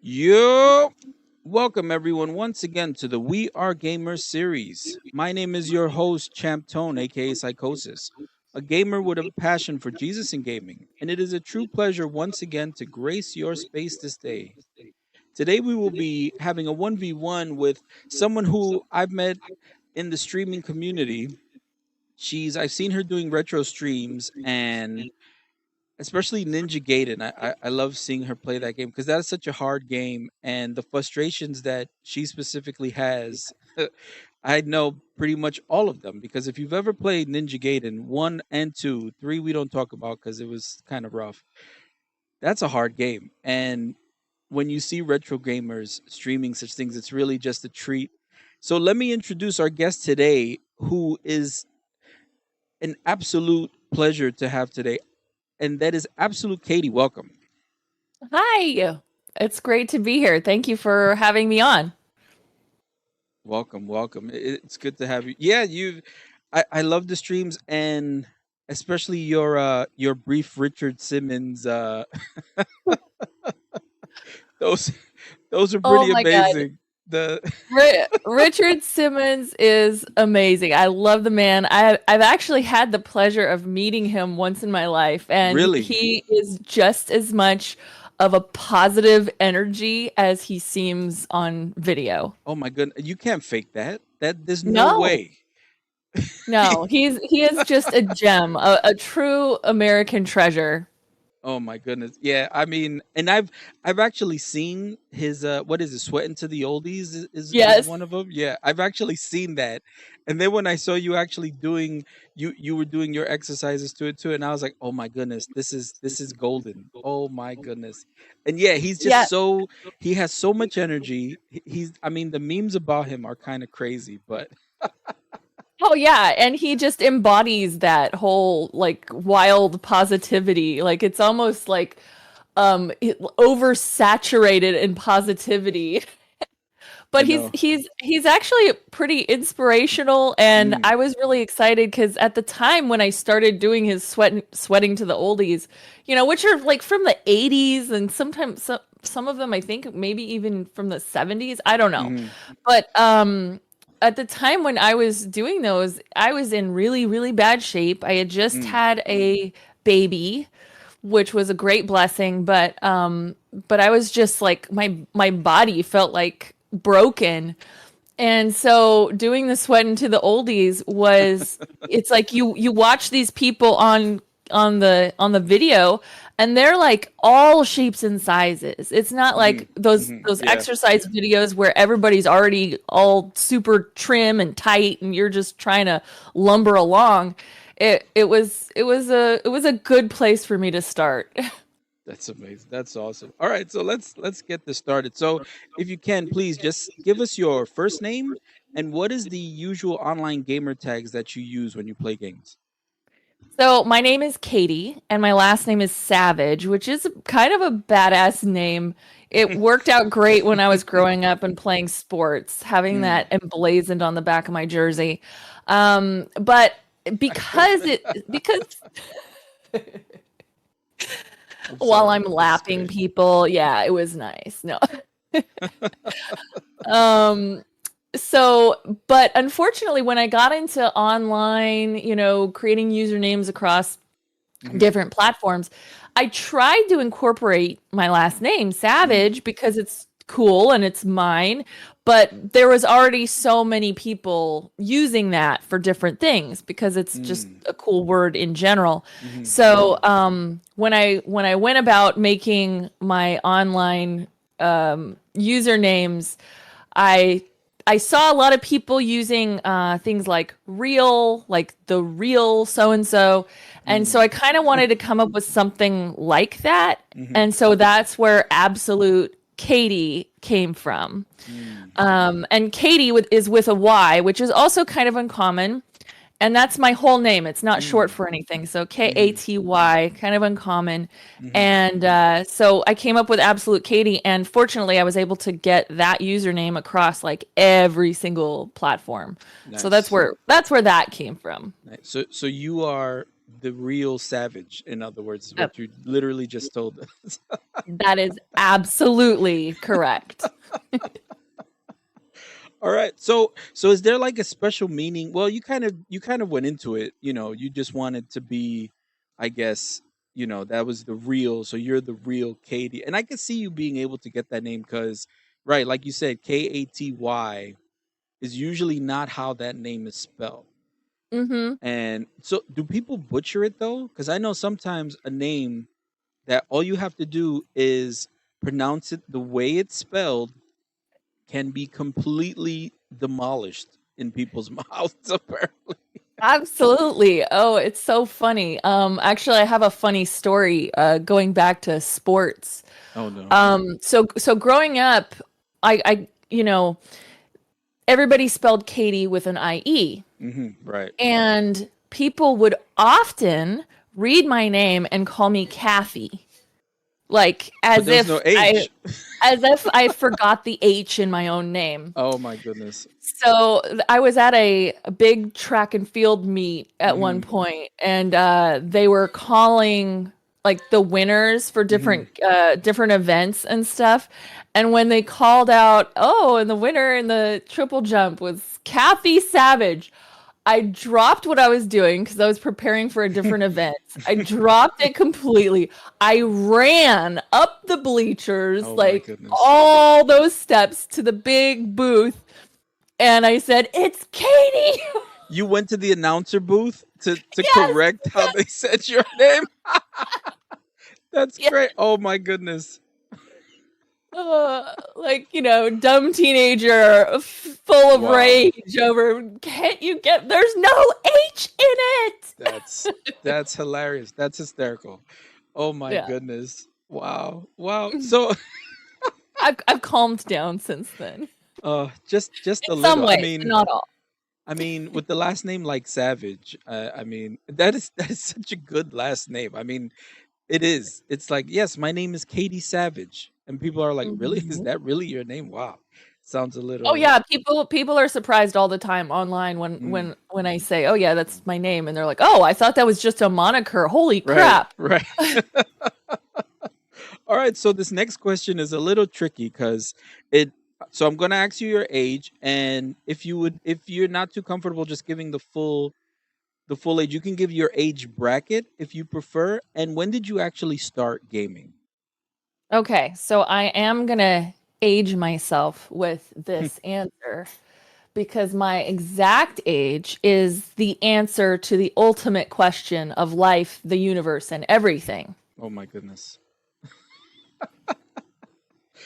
Yo, welcome everyone once again to the We Are Gamers series. My name is your host, Champ Tone, aka Psychosis, a gamer with a passion for Jesus and gaming, and it is a true pleasure once again to grace your space this day. Today we will be having a 1v1 with someone who I've met in the streaming community. I've seen her doing retro streams and especially Ninja Gaiden. I love seeing her play that game because that is such a hard game, and the frustrations that she specifically has, I know pretty much all of them. Because if you've ever played Ninja Gaiden 1 and 2, 3 we don't talk about because it was kind of rough. That's a hard game, and when you see retro gamers streaming such things, it's really just a treat. So let me introduce our guest today, who is an absolute pleasure to have today, and that is AbsoluteKaty. Welcome. Hi, it's great to be here. Thank you for having me on. Welcome, welcome. It's good to have you. Yeah, I love the streams and especially your brief Richard Simmons those those are Oh pretty my God. amazing. The Richard Simmons is amazing. I love the man. I've actually had the pleasure of meeting him once in my life, and really. he is just as much of a positive energy as he seems on video. Oh my goodness. You can't fake that. There's no No, way. no, he is just a gem, a true American treasure. Oh my goodness. Yeah, I mean, and I've actually seen his what is it, Sweat into the Oldies is Yes. one of them. Yeah, I've actually seen that. And then when I saw you actually doing you were doing your exercises to it too, and I was like, "Oh my goodness, this is golden." Oh my goodness. And yeah, he's Yeah. just he has so much energy. He's I mean, the memes about him are kind of crazy, but Oh yeah, and he just embodies that whole like wild positivity. Like it's almost like oversaturated in positivity. I But he's know. he's he's actually pretty inspirational, and Mm, I was really excited cuz at the time when I started doing his sweating to the oldies, which are like from the 80s and sometimes some of them I think maybe even from the 70s, I don't know. mhm, But at the time when I was doing those, I was in really, really bad shape. I had just mm. had a baby, which was a great blessing, but I was just like my body felt like broken. And so doing the sweat into the oldies was it's like you watch these people on the video, and they're like all shapes and sizes. It's not Mhm. like those Mhm. those Yeah. exercise videos where everybody's already all super trim and tight and you're just trying to lumber along. It was a good place for me to start. That's amazing. That's awesome. All right, so let's get this started. So, if you can, please just give us your first name and what is the usual online gamer tags that you use when you play games? So my name is Katie, and my last name is Savage, which is kind of a badass name. It worked out great when I was growing up and playing sports, having Mm, that emblazoned on the back of my jersey. But I love because I'm while sorry. I'm That's lapping great. people, yeah, it was nice. No. Um, but unfortunately, when I got into online, creating usernames across Mhm. different platforms, I tried to incorporate my last name, Mm, Savage, because it's cool and it's mine. But there was already so many people using that for different things because it's just mm, a cool word in general. mhm, mhm, So when I went about making my online usernames, I I saw a lot of people using things like real, like the real so and so. And so mm, I kind of wanted to come up with something like that. mhm, And so that's where Absolute Katy came from. mm, And Katy is with a Y, which is also kind of uncommon. And that's my whole name. It's not short mm, for anything. So mhm, Katy, kind of uncommon. mhm. And so I came up with Absolute Katy. And fortunately, I was able to get that username across like every single platform. So that's Nice. where that came from. Nice. So you are the real Savage. In other words, is Yep. what you literally just told us. That is absolutely correct. All right. So is there like a special meaning? Well, you kind of went into it. You just wanted to be, I guess, that was the real. So you're the real Katie, and I could see you being able to get that name because, right, like you said, Katy is usually not how that name is spelled. Mm-hmm. And so, do people butcher it though? Because I know sometimes a name that all you have to do is pronounce it the way it's spelled can be completely demolished in people's mouths, apparently. Absolutely. Oh, it's so funny. Actually, I have a funny story going back to sports. Oh no. So growing up, I everybody spelled Katie with an IE, Right. and people would often read my name and call me Kathy, like But there's no H. as if I forgot the H in my own name. Oh my goodness. So I was at a big track and field meet at one Hmm. point, and they were calling like the winners for Hmm. different events and stuff. And when they called out, oh, and the winner in the triple jump was Kathy Savage, I dropped what I was doing because I was preparing for a different event. I dropped it completely. I ran up the bleachers, Oh my like goodness. all those steps to the big booth, and I said, "It's Katie." You went to the announcer booth to Yes, correct how they said your name. That's yes. great. Oh my goodness. Like, dumb teenager full of Wow. rage over, can't you get, there's no H in it. That's that's hilarious. That's hysterical. Oh my Yeah. goodness. Wow. Wow. So I've calmed down since then. just a In some little. I ways, but mean, not all. I mean, with the last name like Savage, I mean, that is such a good last name. I mean, it is. It's like, yes, my name is Katie Savage. And people are like, really? Is Mhm. that really your name? Wow. Sounds a Oh little yeah, people are surprised all the time online when mm, I say, "Oh yeah, that's my name," and they're like, "Oh, I thought that was just a moniker. Holy right, crap!" right. All right, so this next question is a little tricky because it so I'm gonna ask you your age, and if you're not too comfortable just giving the full age, you can give your age bracket if you prefer. And when did you actually start gaming? Okay, so I am gonna age myself with this answer because my exact age is the answer to the ultimate question of life, the universe, and everything. Oh my goodness.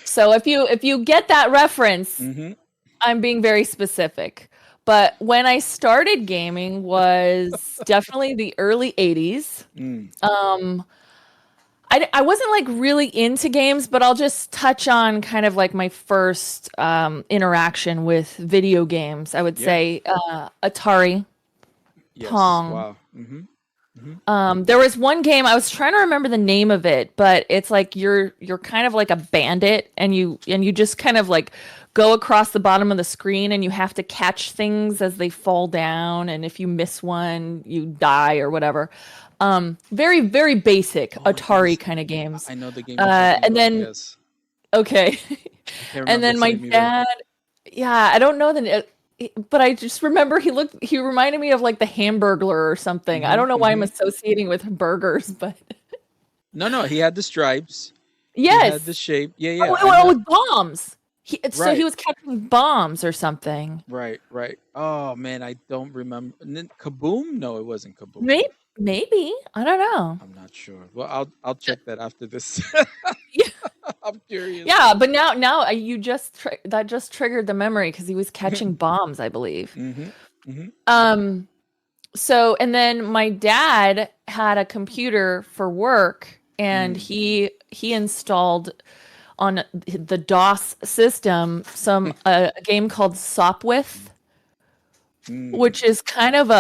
So if you get that reference, Mm-hmm. I'm being very specific. But when I started gaming was definitely the early 80s. Mm. Um, I wasn't like really into games, but I'll just touch on kind of like my first interaction with video games. I would Yeah. say Atari, Yes. Pong. Wow. Mm-hmm. Mm-hmm. There was one game I was trying to remember the name of it, but it's like you're kind of like a bandit, and you just kind of like go across the bottom of the screen, and you have to catch things as they fall down, and if you miss one, you die or whatever. Very very basic Oh my Atari goodness. kind of I games. I know the game you're talking And about. then Yes. okay, I can't and remember then its my name either. dad, yeah, I don't know but I just remember he reminded me of like the Hamburglar or something. I Mm-hmm. don't know why I'm Mm-hmm. associating with burgers, but No, no, he had the stripes. He had the yes. shape. Yeah, Oh, yeah. I know. with bombs. So he Right. was catching bombs or something. Right. Right. Oh man, I don't remember. Kaboom? No, it wasn't Kaboom. Maybe. I don't know. I'm not sure. Well, I'll check that after this. Yeah, I'm curious. yeah, but now you just that just triggered the memory because he was catching bombs, I believe. Mm-hmm. Mm-hmm. Um. So and then my dad had a computer for work, and Mm. he installed on the DOS system some a game called Sopwith, Mm. which is kind of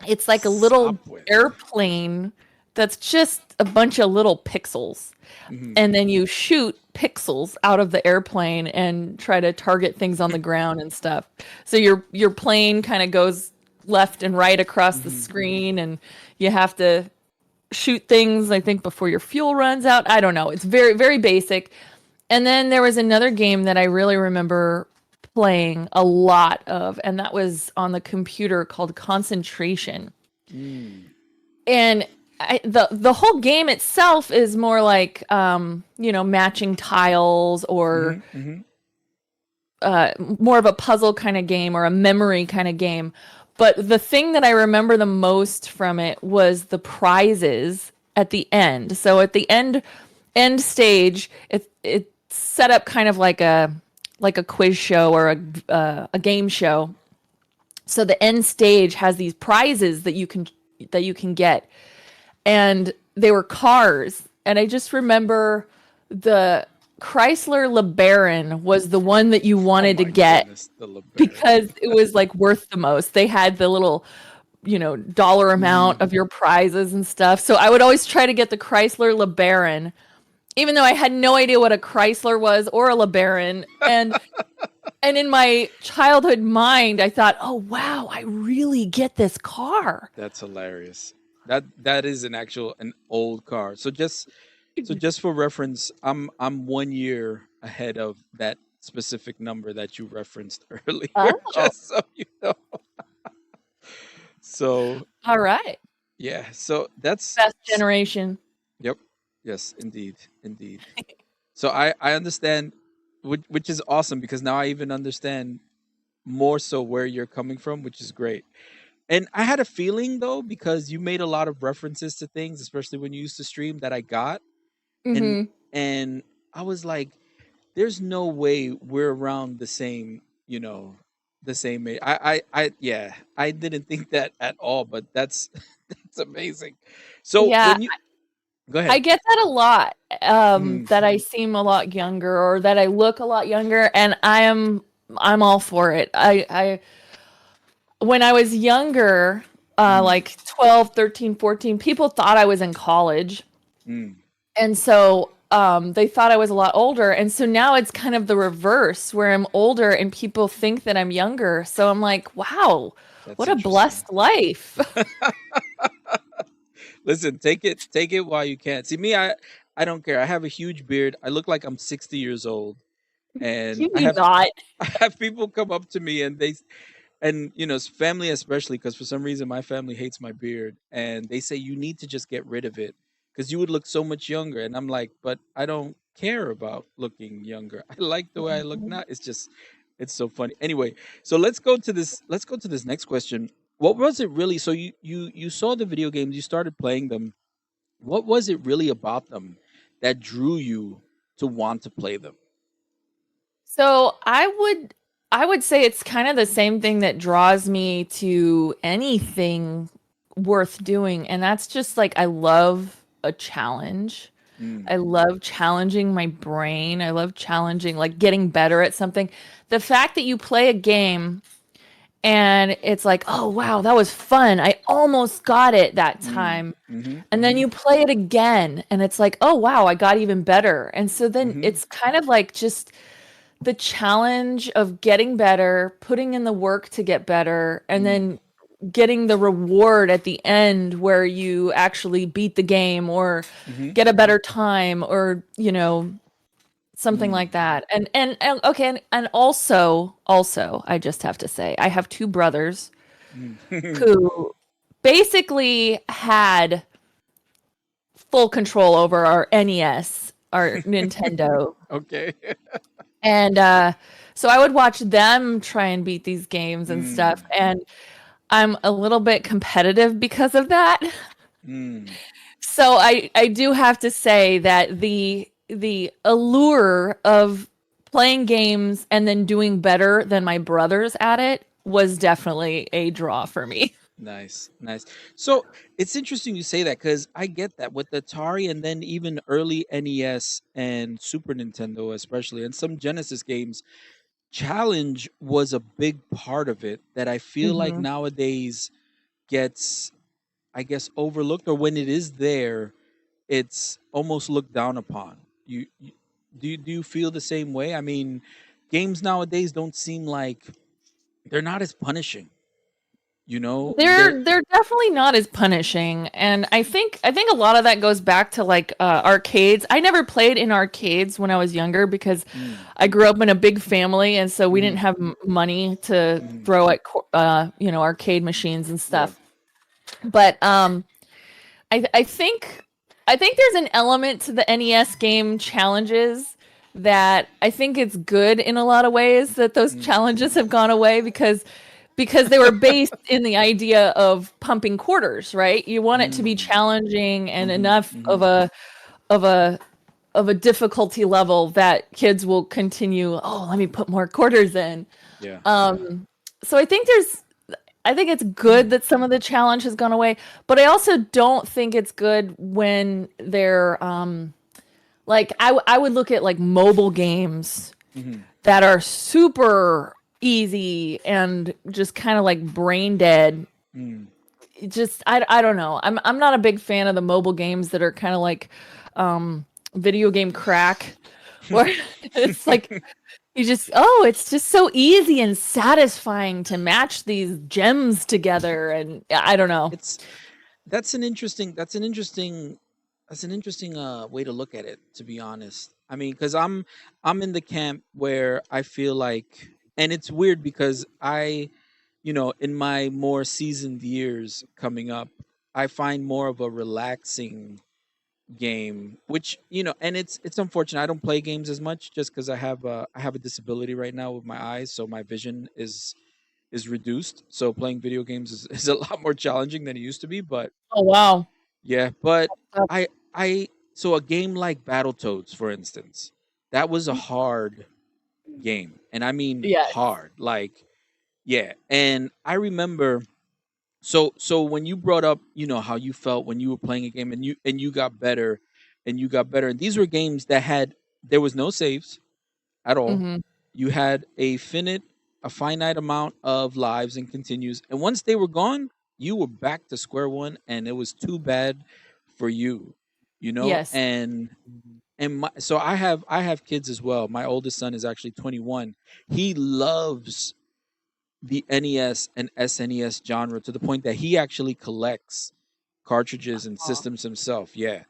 it's like a little Stop with. airplane that's just a bunch of little pixels. Mm-hmm. And then you shoot pixels out of the airplane and try to target things on the ground and stuff. So your plane kind of goes left and right across the Hmm. screen, and you have to shoot things, I think, before your fuel runs out. I don't know. It's very, very basic. And then there was another game that I really remember playing a lot of, and that was on the computer called Concentration. Mm. And the whole game itself is more like matching tiles, or Hmm. Hmm. more of a puzzle kind of game or a memory kind of game. But the thing that I remember the most from it was the prizes at the end. So at the end stage, it set up kind of like a quiz show or a game show. So the end stage has these prizes that you can get, and they were cars. And I just remember the Chrysler LeBaron was the one that you Oh wanted to my get goodness, the LeBaron. because it was like worth the most. They had the little, dollar amount Mm. of your prizes and stuff. So I would always try to get the Chrysler LeBaron, even though I had no idea what a Chrysler was or a LeBaron. And in my childhood mind, I thought, "Oh wow, I really get this car." That's hilarious. That is an old car. So just for reference, I'm 1 year ahead of that specific number that you referenced earlier. Oh, Just so you know. So all right. yeah. So that's Best generation. yep. Yes, indeed, indeed. So I understand, which is awesome because now I even understand more so where you're coming from, which is great. And I had a feeling though, because you made a lot of references to things, especially when you used to stream, that I got. And Hmm. and I was like, there's no way we're around the same age. Yeah, I didn't think that at all, but that's that's amazing. So Yeah, when you go I ahead. get that a lot. Mm, That I seem a lot younger, or that I look a lot younger, and I'm all for it. I When I was younger, mm, like 12, 13, 14, people thought I was in college. mm, And so they thought I was a lot older. And so now it's kind of the reverse, where I'm older and people think that I'm younger. So I'm like, wow, that's what a interesting. blessed life. Listen, take it while you can. See me, I don't care. I have a huge beard. I look like I'm 60 years old, and You I do have not. I have people come up to me and family especially, because for some reason my family hates my beard, and they say you need to just get rid of it because you would look so much younger. And I'm like, but I don't care about looking younger. I like the way I look now. It's so funny. Anyway, so let's go to this next question. What was it really? So you saw the video games, you started playing them. What was it really about them that drew you to want to play them? So I would say it's kind of the same thing that draws me to anything worth doing, and that's just like I love a challenge. Mm, I love challenging my brain. I love challenging, like getting better at something. The fact that you play a game and it's like, oh, wow, that was fun. I almost got it that mm, time. mm-hmm, And then mm-hmm, you play it again and it's like, oh, wow, I got even better. And so then mm-hmm, it's kind of like just the challenge of getting better, putting in the work to get better, and mm, then getting the reward at the end where you actually beat the game or mm-hmm, get a better time, or something mm. like that. And okay, and also I just have to say I have two brothers Mm. who basically had full control over our NES, our Nintendo. Okay. And so I would watch them try and beat these games and stuff. Mm, And I'm a little bit competitive because of that. mm. So I do have to say that the allure of playing games and then doing better than my brothers at it was definitely a draw for me. Nice, nice. So it's interesting you say that because I get that with the Atari and then even early NES and Super Nintendo, especially, and some Genesis games, challenge was a big part of it that I feel like Hmm. nowadays gets, I guess, overlooked, or when it is there, it's almost looked down upon. Do you feel the same way? I mean, games nowadays don't seem like they're not as punishing. You know, They're definitely not as punishing, and I think a lot of that goes back to like arcades. I never played in arcades when I was younger because mm, I grew up in a big family, and so we didn't hmm have money to hmm throw at arcade machines and yeah, stuff. But I think there's an element to the NES game challenges that I think it's good in a lot of ways that those mm, challenges have gone away because they were based in the idea of pumping quarters, right? You want it to be mm, challenging and hmm enough hmm of a of a difficulty level that kids will continue, oh, let me put more quarters in. yeah, yeah, So I think it's good that some of the challenge has gone away, but I also don't think it's good when they're like I would look at like mobile games hmm that are super easy and just kind of like brain dead. mm, I don't know. I'm not a big fan of the mobile games that are kind of like video game crack where it's like it's just so easy and satisfying to match these gems together, and I don't know. it's that's an interesting way to look at it, to be honest. I mean, because I'm in the camp where I feel like, and it's weird because in my more seasoned years coming up, I find more of a relaxing game, which and it's unfortunate. I don't play games as much just because I have a disability right now with my eyes, so my vision is reduced. So playing video games is a lot more challenging than it used to be. But Oh wow. yeah, but I so a game like Battletoads, for instance, that was a hard game, and I mean Yes. hard. Like, yeah, and I remember. So when you brought up, how you felt when you were playing a game, and you got better, and you got better, and these were games that there was no saves at all. Hmm. You had a finite amount of lives and continues, and once they were gone, you were back to square one, and it was too bad for you, Yes. so I have kids as well. My oldest son is actually 21. He loves the NES and SNES genre to the point that he actually collects cartridges and systems himself. Yeah,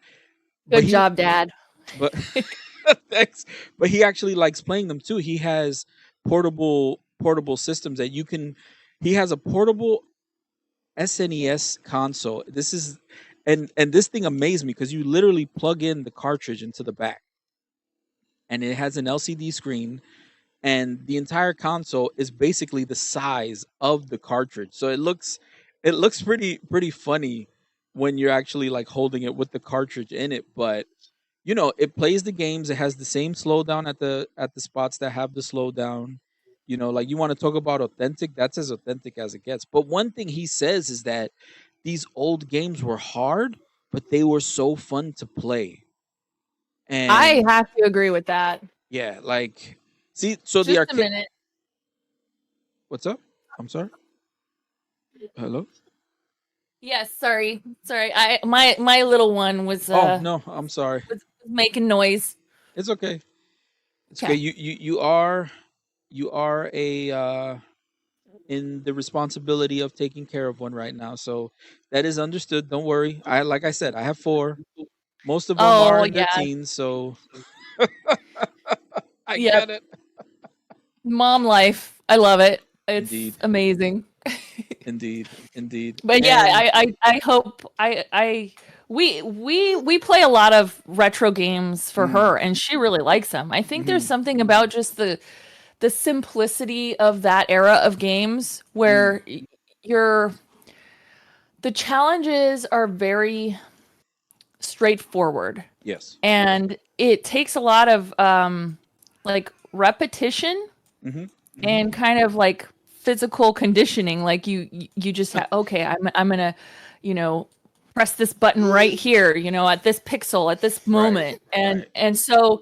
but Good he job, Dad. but thanks. But he actually likes playing them too. He has portable systems that you can. He has a portable SNES console. And this thing amazed me because you literally plug in the cartridge into the back, and it has an LCD screen, and the entire console is basically the size of the cartridge. So it looks pretty funny when you're actually like holding it with the cartridge in it. But it plays the games. It has the same slowdown at the spots that have the slowdown. Like, you want to talk about authentic, that's as authentic as it gets. But one thing he says is that these old games were hard, but they were so fun to play. I And have to agree with that. yeah, like, see, so the Just a arcade. minute. What's up? I'm sorry. Hello. Yes, sorry. My little one Oh no, I'm sorry. was making noise. It's okay. It's okay. Okay. You are a in the responsibility of taking care of one right now, so that is understood. Don't worry. Like I said, I have four. Most of them are Oh in their yeah. teens, so I Yep. get it. Mom life. I love it. It's Indeed, amazing. indeed, indeed. But yeah, And I hope I we play a lot of retro games for mm, her and she really likes them. I think there's mhm, something about just the simplicity of that era of games mm, where you're the challenges are very straightforward yes. and it takes a lot of like repetition Mhm, mhm. and kind of like physical conditioning like you just have okay I'm gonna you know press this button right here at this pixel at this Right, moment right. and so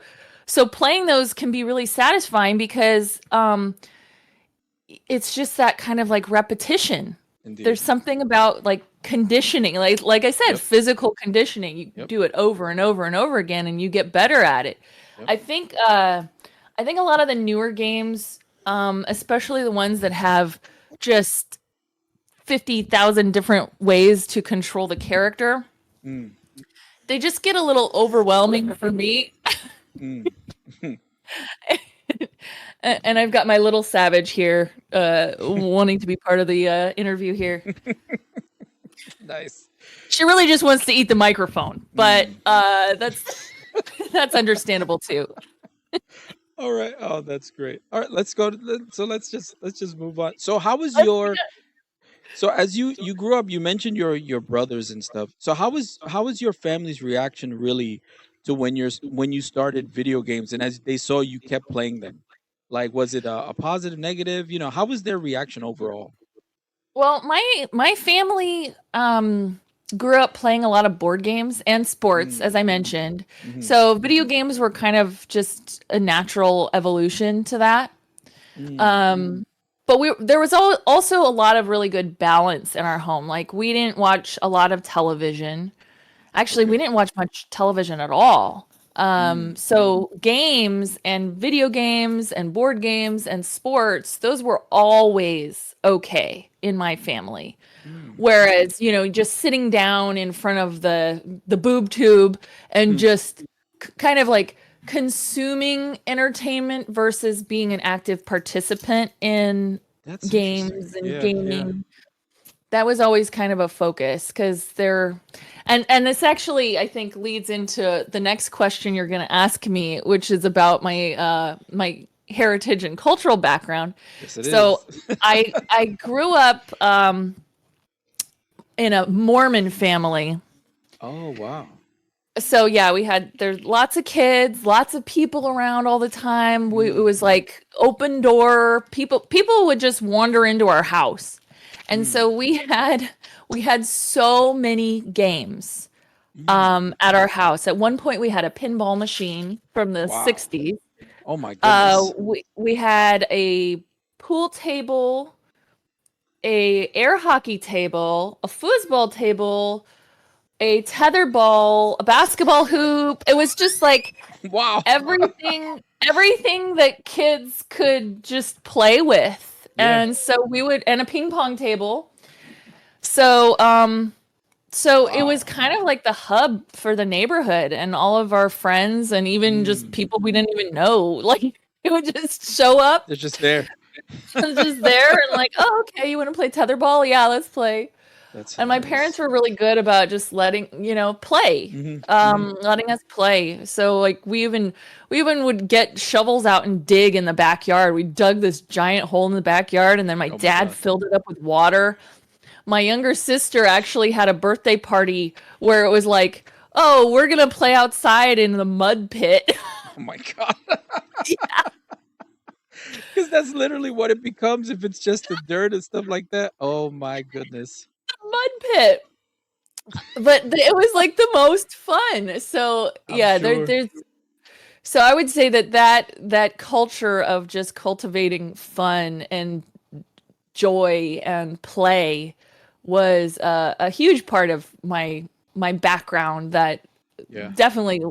playing those can be really satisfying because it's just that kind of like repetition. There's Indeed. something about like conditioning, like I said, Yep, physical conditioning. You yep, do it over and over and over again, and you get better at it. yep. I think I think a lot of the newer games, especially the ones that have just 50,000 different ways to control the character. Mm, They just get a little overwhelming for me. mm. And I've got my little savage here, wanting to be part of the interview here. Nice. She really just wants to eat the microphone, but Mm. that's understandable too. All right. Oh, that's great. All right, let's go so let's just move on. So how was Let's, your so as you grew up, you mentioned your brothers and stuff. So how was your family's reaction really to when you started video games and as they saw you kept playing them? Like was it a positive, negative? How was their reaction overall? well, my family grew up playing a lot of board games and sports, as Mm, I mentioned. mm-hmm, So video games were kind of just a natural evolution to that. mm, Um, but there was also a lot of really good balance in our home. Like we didn't watch a lot of television. Actually, we okay. didn't watch much television at all. Mm, So games and video games and board games and sports, those were always okay in my family. mm, Whereas, just sitting down in front of the boob tube and mm. just kind of like consuming entertainment versus being an active participant in That's interesting. games and Yeah, yeah. gaming, that was always kind of a focus because they're and this actually I think leads into the next question you're going to ask me, which is about my heritage and cultural background. Yes, it So is. I grew up in a Mormon family. Oh, wow. So yeah, there's lots of kids, lots of people around all the time. It Mm, was like open door. People would just wander into our house. And so mm, we had so many games mm. at our house. At one point we had a pinball machine from the Wow. 60s. Oh my goodness. We had a pool table, a air hockey table, a foosball table, a tetherball, a basketball hoop. It was just like Wow. everything that kids could just play with. Yeah. And so and a ping pong table. So so it was Wow. kind of like the hub for the neighborhood and all of our friends and even just Mm. people we didn't even know. Like it would just show up They're just there. just there and like, oh, okay, you want to play tetherball? Yeah, let's play. That's And my parents hilarious. were really good about just letting, play, Hmm, hmm. letting us play. So like we even would get shovels out and dig in the backyard. We dug this giant hole in the backyard, and then my Oh my dad God. filled it up with water. My younger sister actually had a birthday party where it was like, oh, we're gonna play outside in the mud pit. Oh my God. Because that's literally what it becomes if it's just the dirt and stuff like that. Oh my goodness. Mud pit. But it was like the most fun. So I'm yeah, sure. so I would say that culture of just cultivating fun and joy and play was a huge part of my background that Yeah. definitely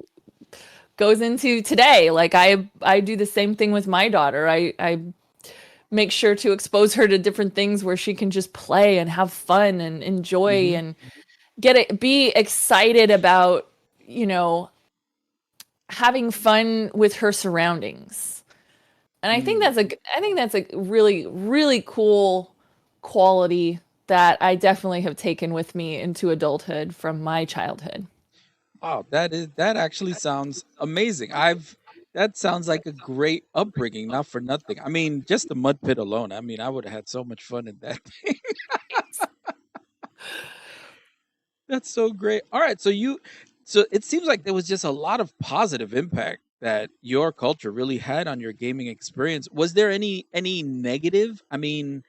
goes into today. Like I do the same thing with my daughter. I make sure to expose her to different things where she can just play and have fun and enjoy Hmm. and be excited about, you know, having fun with her surroundings. And Mm. I think that's a really really cool quality that I definitely have taken with me into adulthood from my childhood. Wow, that actually sounds amazing. That sounds like a great upbringing, not for nothing. I mean, just the mud pit alone. I mean, I would have had so much fun in that. That's so great. All right, so it seems like there was just a lot of positive impact that your culture really had on your gaming experience. Was there any negative? I mean,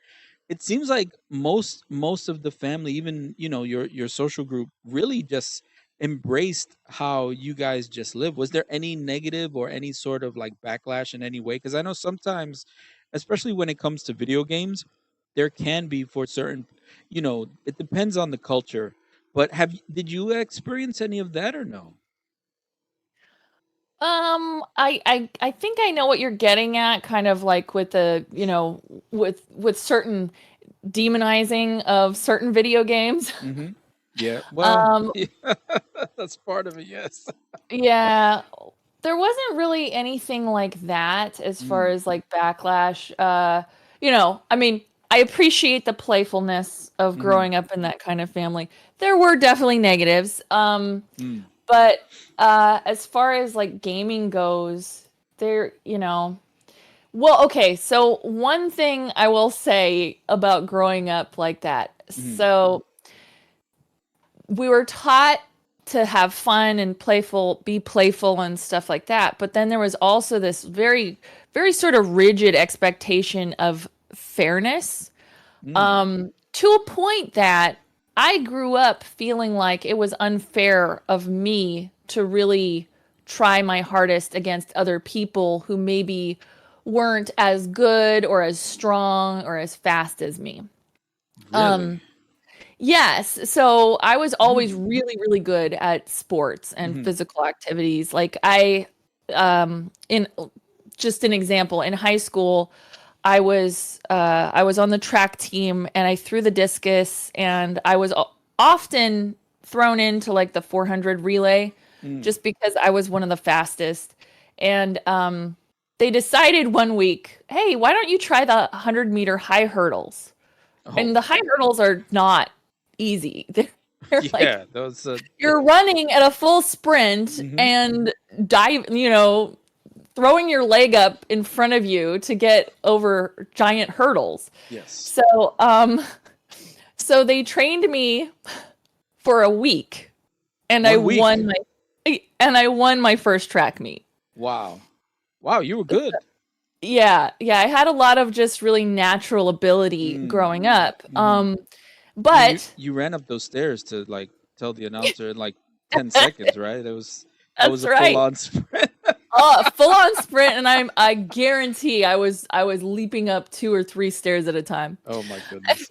it seems like most of the family, even your social group, really just embraced how you guys just live. Was there any negative or any sort of like backlash in any way? Because I know sometimes, especially when it comes to video games, there can be for certain, it depends on the culture. But did you experience any of that or no? I think I know what you're getting at, kind of like with the, with certain demonizing of certain video games. Mm-hmm. Yeah. Well, Um, yeah, that's part of it. Yes. yeah, there wasn't really anything like that as far Mm, as like backlash. I mean, I appreciate the playfulness of mm-hmm. growing up in that kind of family. There were definitely negatives. Mm, But as far as like gaming goes, there, well, okay, so one thing I will say about growing up like that. mm-hmm. So we were taught to have fun and be playful and stuff like that. But then there was also this very, very sort of rigid expectation of fairness, Mm, to a point that I grew up feeling like it was unfair of me to really try my hardest against other people who maybe weren't as good or as strong or as fast as me. really? Yes. So I was always Mm, really, really good at sports and mm-hmm. physical activities. Like in just an example, in high school, I was on the track team and I threw the discus and I was often thrown into like the 400 relay Mm. just because I was one of the fastest. And they decided one week, hey, why don't you try the 100-meter high hurdles? Oh, And the high hurdles are not easy. They're like yeah. Those. you're running at a full sprint Mm-hmm. and throwing your leg up in front of you to get over giant hurdles. Yes. So, so they trained me for a week, and I 1 week. won my first track meet. Wow. Wow. You were good. Yeah, yeah, I had a lot of just really natural ability Mm. growing up. Mm-hmm. And But you ran up those stairs to like tell the announcer in like 10 seconds, right? That was that's a full right. on sprint. Full on sprint, and I guarantee I was leaping up 2 or 3 stairs at a time. Oh my goodness.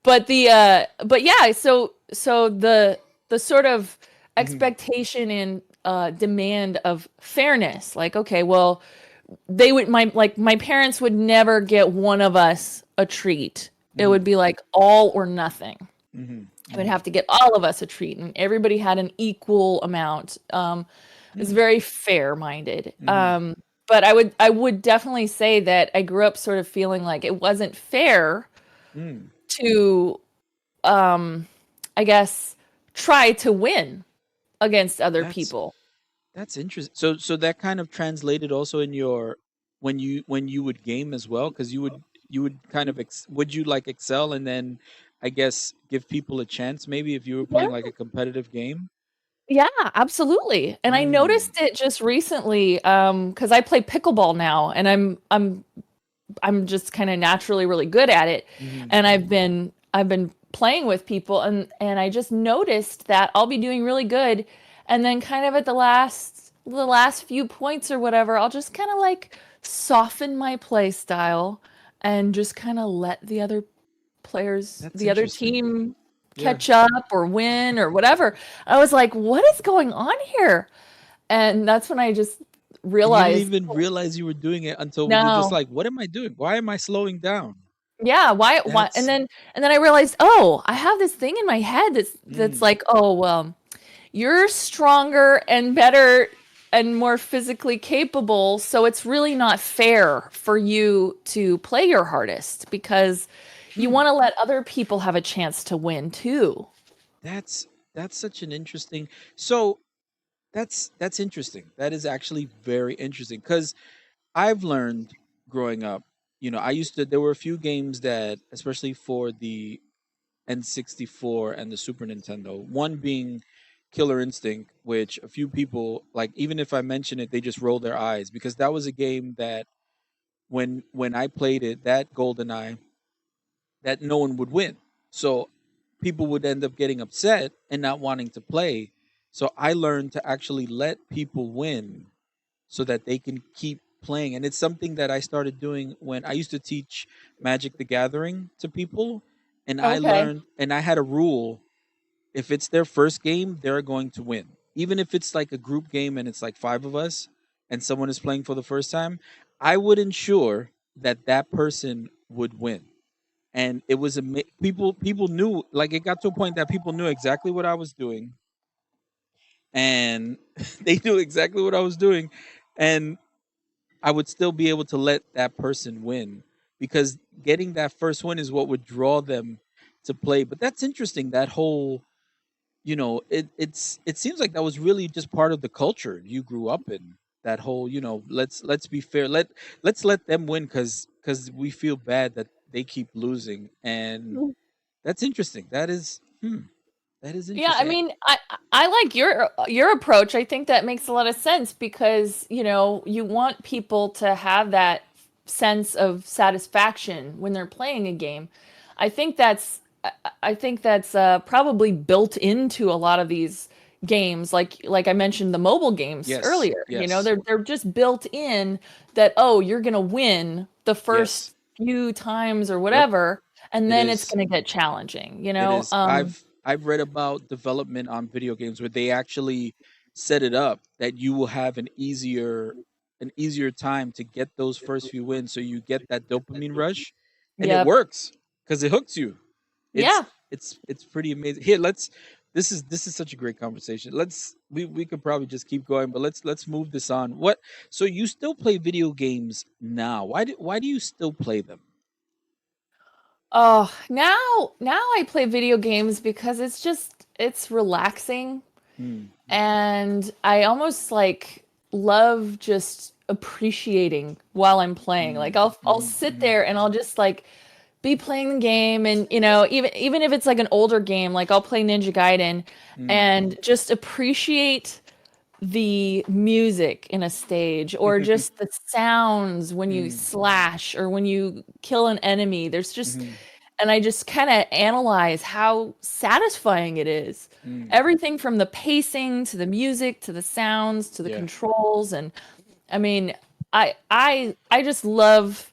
But yeah, so the sort of Mm-hmm. expectation and demand of fairness, like, okay, well, they would my parents would never get one of us a treat. It Mm-hmm. would be like all or nothing. Mm-hmm. I would Mm-hmm. have to get all of us a treat, and everybody had an equal amount. It was Mm-hmm. very fair minded. Mm-hmm. But I would definitely say that I grew up sort of feeling like it wasn't fair Mm. to, um, I guess, try to win against other That's people. that's interesting. So that kind of translated also in your when you would game as well, because you would kind of would you like excel and then I guess give people a chance maybe if you were Yeah, playing like a competitive game. yeah, absolutely. And I Mm. noticed it just recently, because I play pickleball now, and I'm just kind of naturally really good at it, Mm-hmm. and I've been playing with people, and I just noticed that I'll be doing really good, and then kind of at the last few points or whatever, I'll just kind of like soften my play style and just kind of let That's the other interesting. team Yeah. catch up or win or whatever. I was like, what is going on here? And that's when I just And you didn't realized, even realize you were doing it until you're just no. like, what am I doing? Why am I slowing down? Yeah, why That's and then I realized, oh, I have this thing in my head that's mm, like, oh, well, you're stronger and better and more physically capable, so it's really not fair for you to play your hardest because you hmm. want to let other people have a chance to win too. That's that's such an interesting. So that's interesting. That is actually very interesting because I've learned growing up. I used to. There were a few games that, especially for the N64 and the Super Nintendo, one being Killer Instinct, which a few people like. Even if I mention it, they just roll their eyes because that was a game that when I played it, that GoldenEye, that no one would win. So people would end up getting upset and not wanting to play. So I learned to actually let people win so that they can keep playing. And it's something that I started doing when I used to teach Magic the Gathering to people. And I Okay. learned, and I had a rule, if it's their first game, they're going to win. Even if it's like a group game and it's like five of us and someone is playing for the first time, I would ensure that that person would win. And it was people knew, like, it got to a point that people knew exactly what I was doing, and they knew exactly what I was doing, and I would still be able to let that person win, because getting that first win is what would draw them to play. But that's interesting. That whole, it seems like that was really just part of the culture you grew up in. That whole, let's be fair. Let's let them win, because we feel bad that they keep losing, and that's interesting. That is Yeah, I interesting. mean, I like your approach. I think that makes a lot of sense because, you want people to have that sense of satisfaction when they're playing a game. I think that's I think that's probably built into a lot of these games, like I mentioned the mobile games Yes, earlier. yes, They're just built in that, oh, you're gonna win the yes. first few times or Yep. whatever, and It then it's is. gonna get challenging, It is. I've read about development on video games where they actually set it up that you will have an easier time to get those first few wins, so you get that dopamine rush, and it Yep. works because it hooks you. It's Yeah. it's pretty amazing. Here, let's this is such a great conversation. We could probably just keep going, but let's move this on. What So you still play video games now? Why do you still play them? Oh, now I play video games because it's relaxing, Mm, and I almost like love just appreciating while I'm playing. Like mm, I'll mhm, sit mhm, there and I'll just like be playing the game, and even if it's like an older game, like I'll play Ninja Gaiden mm. and just appreciate the music in a stage, or just the sounds when you Mm, slash or when you kill an enemy. mhm, And I just kind of analyze how satisfying it is. mm. Everything from the pacing to the music to the sounds to the Yeah. controls. And I mean, I just love,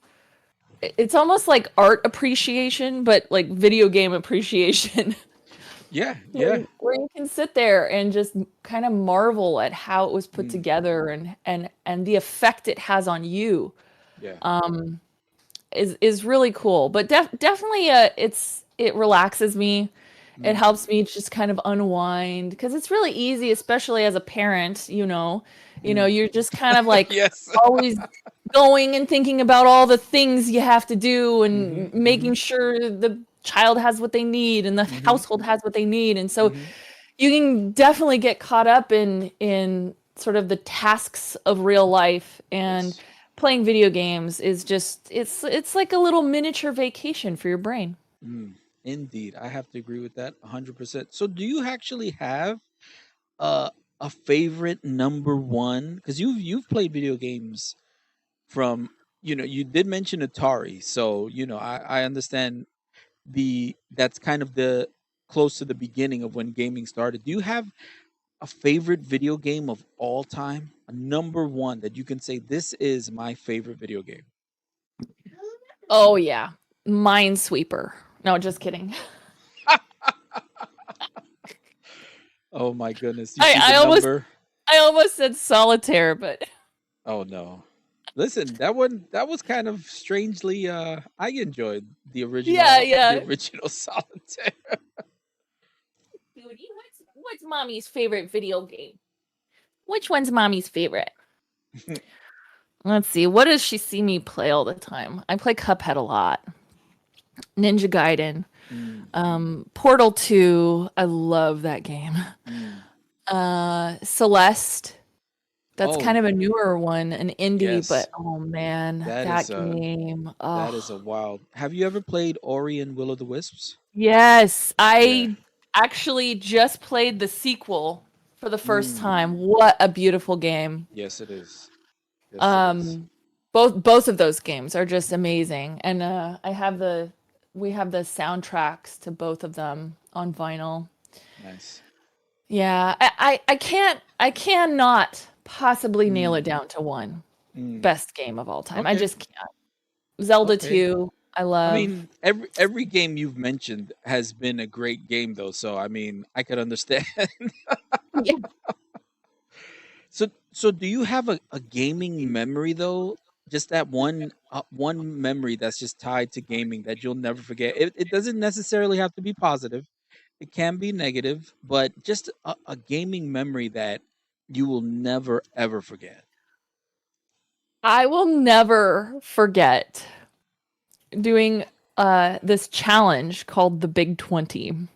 it's almost like art appreciation, but like video game appreciation. Yeah, where yeah. where you can sit there and just kind of marvel at how it was put Mm, together, and the effect it has on you yeah. is really cool. But definitely it relaxes me. It Mm. helps me just kind of unwind because it's really easy, especially as a parent, Mm. you're just kind of like Yes. always going and thinking about all the things you have to do Mhm, and making mhm, sure the child has what they need and the mhm, household has what they need. And so mhm. you can definitely get caught up in sort of the tasks of real life, and Yes. playing video games is just it's like a little miniature vacation for your brain. Mm. Indeed, I have to agree with that 100%. So, do you actually have a a favorite number one? Because you've played video games from, you did mention Atari, so I understand that's kind of the close to the beginning of when gaming started. Do you have a favorite video game of all time? A number one that you can say, this is my favorite video game. Oh yeah, Minesweeper. No, just kidding. Oh my goodness. You I see the I almost number? I almost said solitaire, but Oh no. Listen, that was kind of strangely, I enjoyed the yeah, original the yeah. original Solitaire. Dude, what's mommy's favorite video game? Which one's mommy's favorite? Let's see. What does she see me play all the time? I play Cuphead a lot. Ninja Gaiden. Mm, Portal 2. I love that game. mm. Celeste. That's Oh, kind of a newer one, an indie, yes. but oh man, That is that a game. that is a Oh, wild. Have you ever played Ori and Will of the Wisps? yes. Yeah. I actually just played the sequel for the first Mm. time. What a beautiful game. Yes, it is. Yes, it is. Um, both of those games are just amazing, and we have the soundtracks to both of them on vinyl. Nice. Yeah, I cannot possibly nail it Mm. down to one Mm. best game of all time. I Okay. just can't. Zelda Okay. 2, I I love. mean, every game you've mentioned has been a great game, though. So I mean, I could understand. Yeah. So do you have a gaming memory though? just that one memory that's just tied to gaming that you'll never forget. It doesn't necessarily have to be positive. It can be negative, but just a gaming memory that you will never ever forget. I will never forget doing this challenge called the Big 20.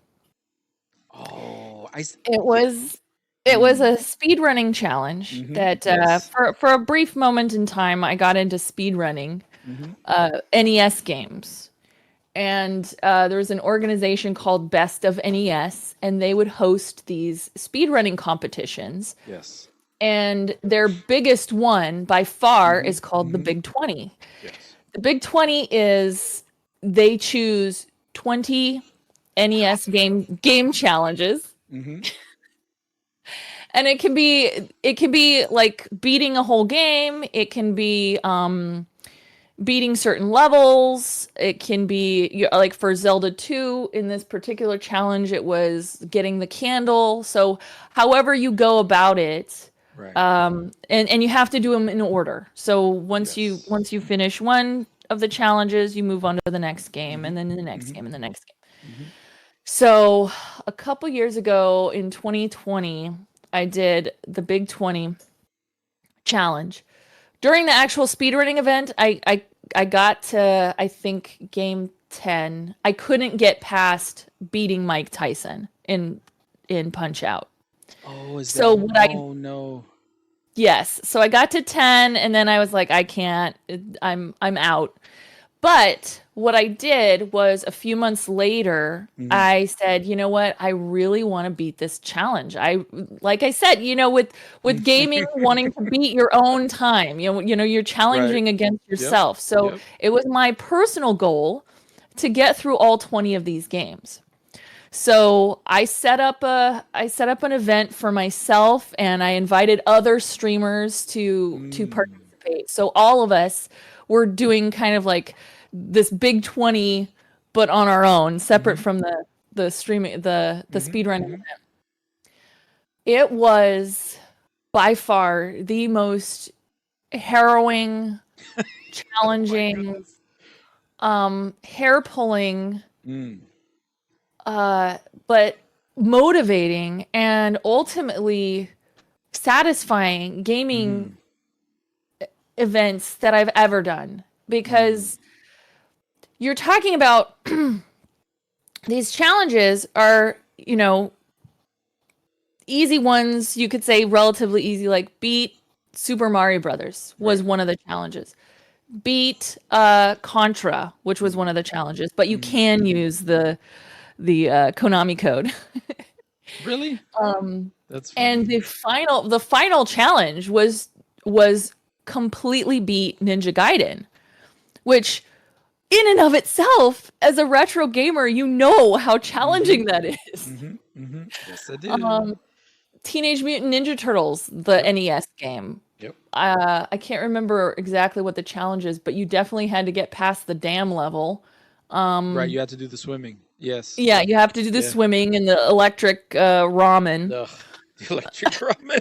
Oh, It yeah. was it was Mm, a speed running challenge that yes. for a brief moment in time I got into speed running Hmm. NES games. And there was an organization called Best of NES, and they would host these speedrunning competitions. Yes. And their biggest one by far Hmm. is called the Hmm. Big 20. Yes. The Big 20 is they choose 20 NES game challenges. Hmm. And it can be like beating a whole game. It can be beating certain levels. It can be like for Zelda 2 in this particular challenge, it was getting the candle. So, however you go about it, Right. and you have to do them in order. So Yes. once you finish one of the challenges, you move on to the next game, Hmm. and then the next Hmm. game, and the next game. Hmm. So, a couple years ago in 2020, I did the Big 20 challenge during the actual speedrunning event. I got to, I think, game 10. I couldn't get past beating Mike Tyson in Punch Out. Oh, is So that? what I Oh no. yes, so I got to 10 and then I was like I can't. I'm out. But what I did was a few months later, Hmm. I said, you know what? I really want to beat this challenge. Like I said, with gaming, wanting to beat your own time, you're Right. challenging against Yep. yourself. So Yep. it was my personal goal to get through all 20 of these games. So I set up an event for myself and I invited other streamers to Mm. participate. So all of us were doing kind of like this big 20 but on our own, separate Hmm. from the streaming the Hmm. speedrunning Hmm. event. It was by far the most harrowing, Oh my challenging, goodness. hair pulling, Mm. but motivating and ultimately satisfying gaming Mm. events that I've ever done, Mm. because you're talking about these challenges are, easy ones, you could say relatively easy, like beat Super Mario Brothers was Right. one of the challenges. Beat Contra, which was Mm. one of the challenges, but you Mm. can use the Konami code. Really? That's And funny. the final challenge was completely beat Ninja Gaiden, which in and of itself, as a retro gamer, you know how Hmm. challenging that is. Hmm. Hmm. Yes, I did. Teenage Mutant Ninja Turtles, the Yep. NES game. Yep. I can't remember exactly what the challenge is, but you definitely had to get past the dam level. Right. You had to do the swimming. Yes. Yeah, you have to do the Yeah. swimming and the electric ramen. Ugh. The electric ramen.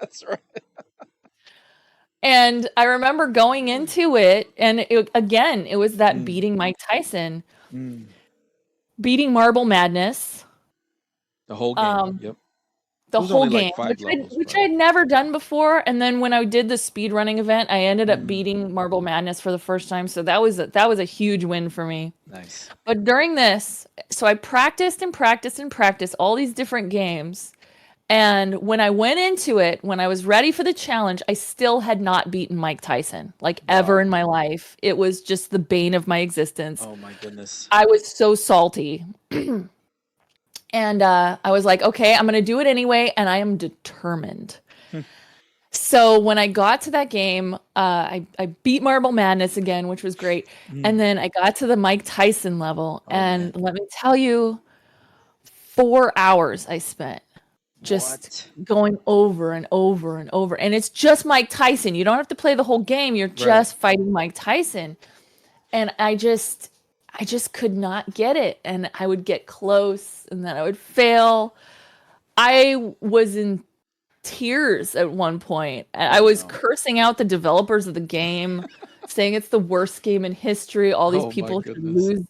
That's right. And I remember going into it, and again, it was that Mm. beating Mike Tyson, Mm. beating Marble Madness, The whole game. um, Yep. It the was whole only like game, five levels, which I right? had never done before. And then when I did the speed running event, I ended up Mm. beating Marble Madness for the first time. So that was a huge win for me. Nice. But during this, so I practiced and practiced and practiced all these different games. And when I went into it, when I was ready for the challenge, I still had not beaten Mike Tyson, like ever Wow. in my life. It was just the bane of my existence. Oh my goodness. I was so salty. And I was like, okay, I'm going to do it anyway. And I am determined. So when I got to that game, I beat Marble Madness again, which was great. And Mm. then I got to the Mike Tyson level. Oh And man. let me tell you, 4 hours I spent just What? going over and over and over. And it's just Mike Tyson. You don't have to play the whole game. You're Right. just fighting Mike Tyson. And I just could not get it. And I would get close and then I would fail. I was in tears at one point. I Oh was no. cursing out the developers of the game, saying it's the worst game in history. All these Oh my people should goodness.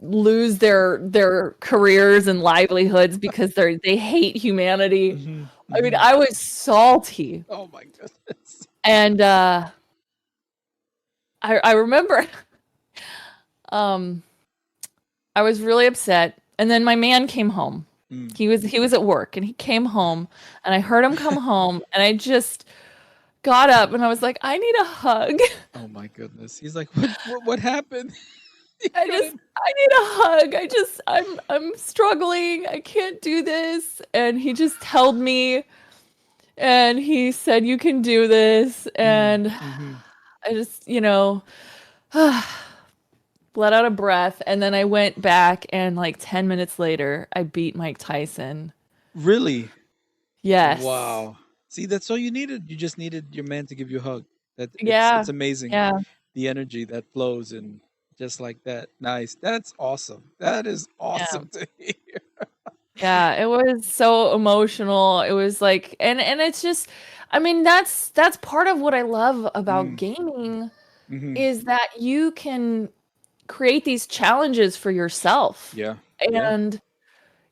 lose their careers and livelihoods because they hate humanity. Hmm. I mean, Hmm. I was salty. Oh my goodness. And I remember um I was really upset. And then my man came home. Mm. He was at work and he came home and I heard him come home and I just got up and I was like, I need a hug. Oh my goodness. He's like, what happened? You couldn't. I need a hug. I'm struggling. I can't do this. And he just held me and he said, you can do this. Mm. And Hmm. I just, let out a breath. And then I went back and like 10 minutes later, I beat Mike Tyson. Really? Yes. Wow. See, that's all you needed. You just needed your man to give you a hug. That it's Yeah. amazing Yeah. the energy that flows and just like that. Nice. That's awesome. That is Yeah. awesome to hear. Yeah, it was so emotional. It was like and it's just I mean that's part of what I love about Mm. gaming Hmm. is that you can create these challenges for yourself. Yeah. Yeah. And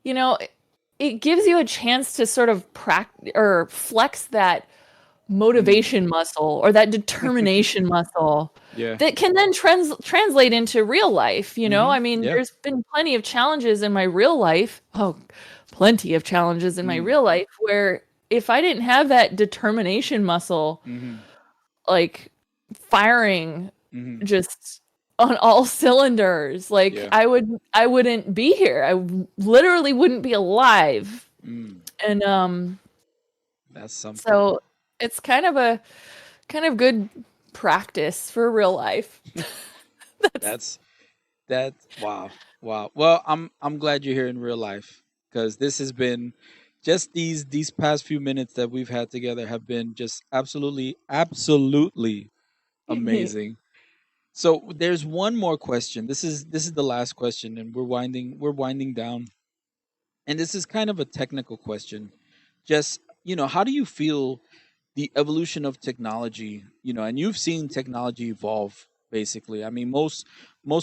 you know, it gives you a chance to sort of practice or flex that Mm. motivation muscle or that determination muscle Yeah. that can then translate into real life, you know? Hmm. I mean, Yeah. there's been plenty of challenges in my real life. Oh, plenty of challenges in my Mm. real life where if I didn't have that determination muscle, Hmm. like firing Hmm. just on all cylinders, like Yeah. I wouldn't be here. Literally wouldn't be alive. Mm. And That's something. so it's kind of good practice for real life. That's That's wow. Wow. Well, I'm glad you're here in real life because this has been just these past few minutes that we've had together have been just absolutely amazing. So there's one more question. This is the last question and we're winding down. And this is kind of a technical question. Just, how do you feel the evolution of technology, and you've seen technology evolve basically. I mean, most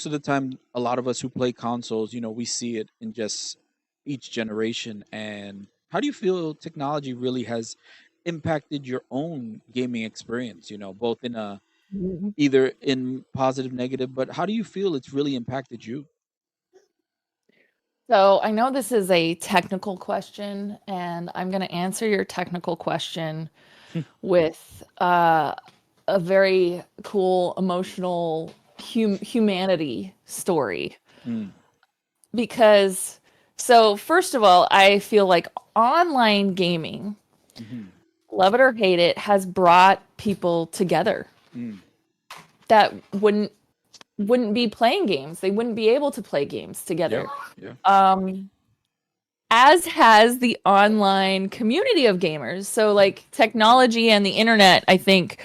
of the time a lot of us who play consoles, we see it in just each generation. And how do you feel technology really has impacted your own gaming experience, both in a either in positive, negative, but how do you feel it's really impacted you? So I know this is a technical question, and I'm going to answer your technical question with a very cool, emotional humanity story. Mm. Because, so first of all, I feel like online gaming, Hmm. love it or hate it, has brought people together Mm. that wouldn't be playing games. They wouldn't be able to play games Yeah. together. Yeah. Um, as has the online community of gamers. So like technology and the internet, I think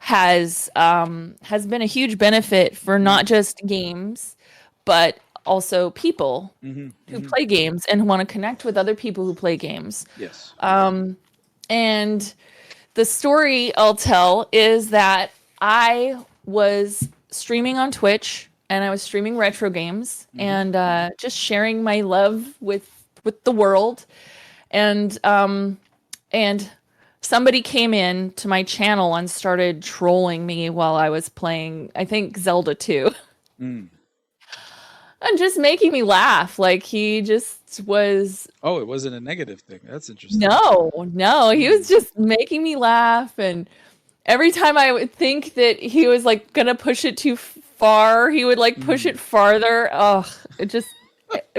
has been a huge benefit for not Mm. just games, but also people Hmm. who Hmm. play games and want to connect with other people who play games. Yes. And the story I'll tell is that I was streaming on Twitch and I was streaming retro games Hmm. and just sharing my love with the world. And somebody came in to my channel and started trolling me while I was playing, I think Zelda 2. Mm. And just making me laugh. Like he just was Oh, it wasn't a negative thing. That's interesting. no, he was Mm. just making me laugh. And every time I would think that he was like gonna push it too far, he would like push Mm. it farther. Ugh, it just,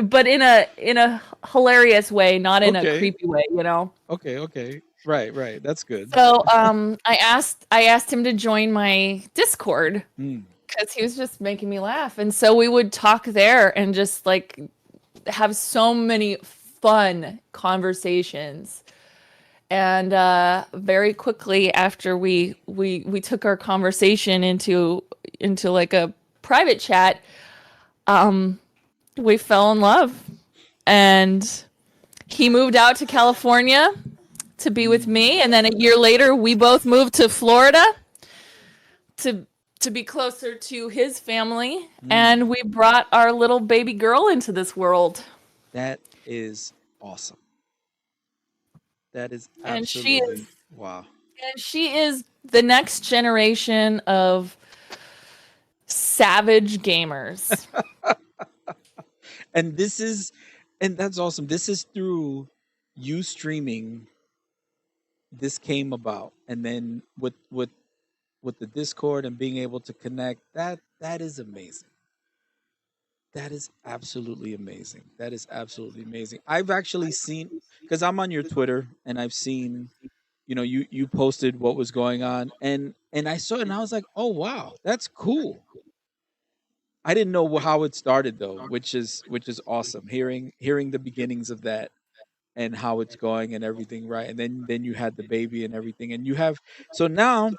but in a hilarious way, not in a Okay. creepy way, you know. Okay. Okay. Right. Right. That's good. So I asked him to join my Discord Mm. because he was just making me laugh, and so we would talk there and just like have so many fun conversations. And very quickly after we took our conversation into like a private chat, we fell in love, and he moved out to California, to be with Mm, me, and then a year later we both moved to Florida to to be closer to his family, mm. and we brought our little baby girl into this world. That is awesome. That is And she is absolutely wow. and she is the next generation of savage gamers. And this is and that's awesome. This is through you streaming this came about and then with the Discord and being able to connect, that is amazing. That is absolutely amazing. That is absolutely amazing. I've actually seen because I'm on your Twitter and I've seen, you posted what was going on and I saw it and I was like, oh wow, that's cool. I didn't know how it started though, which is awesome. Hearing the beginnings of that and how it's going and everything, right? And then you had the baby and everything, and you have so now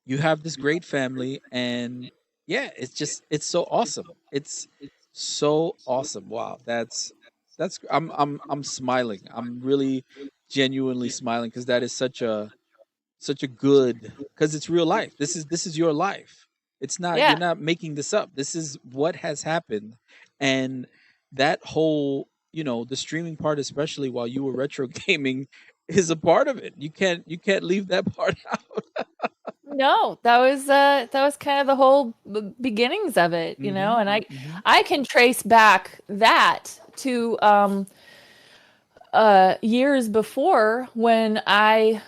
you have this great family, and yeah, it's so awesome. It's so awesome. Wow, that's I'm smiling. I'm really genuinely smiling because that is such a good because it's real life. This is your life. It's not Yeah. you're not making this up. This is what has happened, and that whole the streaming part, especially while you were retro gaming, is a part of it. You can't leave that part out. No, that was kind of the whole beginnings of it, Hmm. and Hmm. I can trace back that to years before when I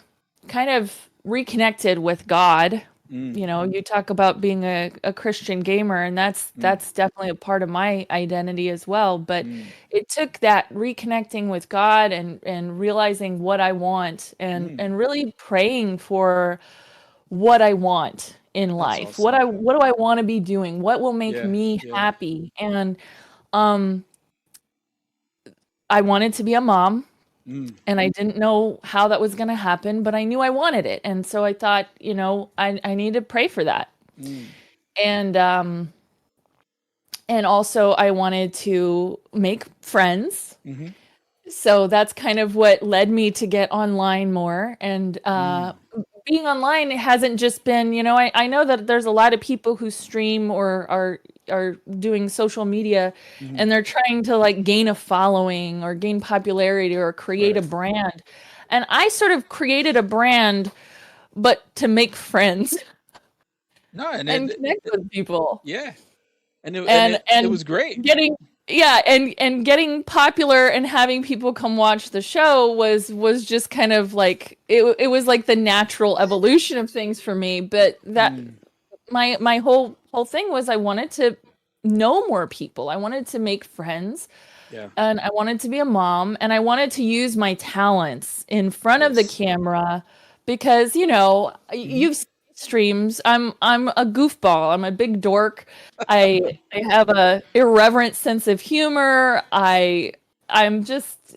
kind of reconnected with God. Mm, You talk about being a Christian gamer, and mm, that's definitely a part of my identity as well. But mm, it took that reconnecting with God and realizing what I want mm. and really praying for what I want in That's life. awesome. What do I want to be doing? What will make Yeah, me yeah. happy? And um I wanted to be a mom, Mm, and I didn't know how that was going to happen, but I knew I wanted it. And so I thought, I need to pray for that. mm, And and also I wanted to make friends. mm-hmm, So that's kind of what led me to get online more. And mm, being online hasn't just been, I know that there's a lot of people who stream or are doing social media, mm-hmm. and they're trying to like gain a following or gain popularity or create a Right. brand. And I sort of created a brand, but to make friends No, and and connect with people. yeah, and it And was great. getting yeah, and getting popular and having people come watch the show was just kind of like it was like the natural evolution of things for me. But that Mm, my whole thing was I wanted to know more people. I wanted to make friends, yeah. and I wanted to be a mom, and I wanted to use my talents in front of the Yes. camera because, Mm-hmm. you've seen streams. I'm a goofball. I'm a big dork. I have a irreverent sense of humor. I'm just,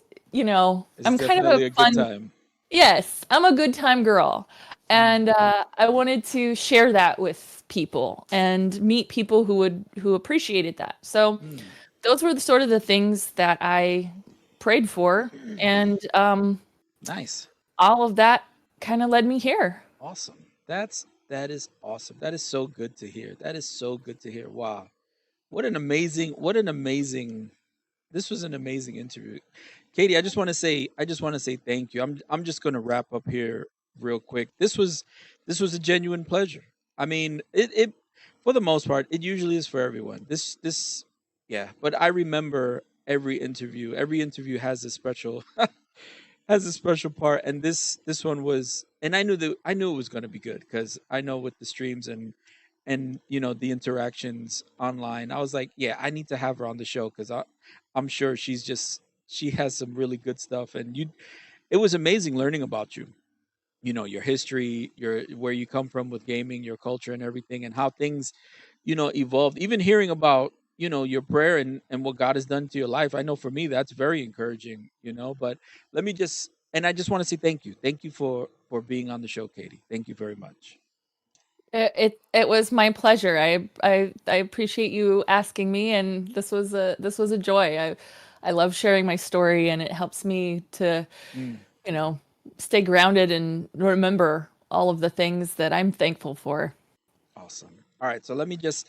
It's I'm kind of a definitely a good fun. time. Yes, I'm a good time girl. Mm, And I wanted to share that with people and meet people who appreciated that. So mm. those were the sort of the things that I prayed for, and Nice. all of that kind of led me here. Awesome. That is awesome. That is so good to hear. That is so good to hear. Wow. What an amazing this was an amazing interview. Katie, I just want to say thank you. I'm just going to wrap up here real quick. This was a genuine pleasure. I mean, it for the most part, it usually is for everyone. This yeah, but I remember every interview. Every interview has a special part, and this one was, and I knew it was going to be good because I know with the streams and the interactions online, I was like, yeah, I need to have her on the show because I'm sure she has some really good stuff, and it was amazing learning about you, your history, your where you come from with gaming, your culture and everything, and how things evolved. Even hearing about your prayer and what God has done to your life, I know for me that's very encouraging. But let me just and I just want to say thank you for being on the show, Katie. Thank you very much. It was my pleasure. I appreciate you asking me, and this was a joy. I love sharing my story, and it helps me to, Mm, you know, stay grounded and remember all of the things that I'm thankful for. Awesome. All right, so let me just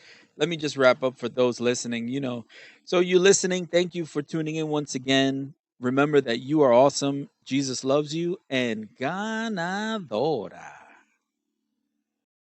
wrap up for those listening. So you listening, thank you for tuning in once again. Remember that you are awesome. Jesus loves you, and ganadora.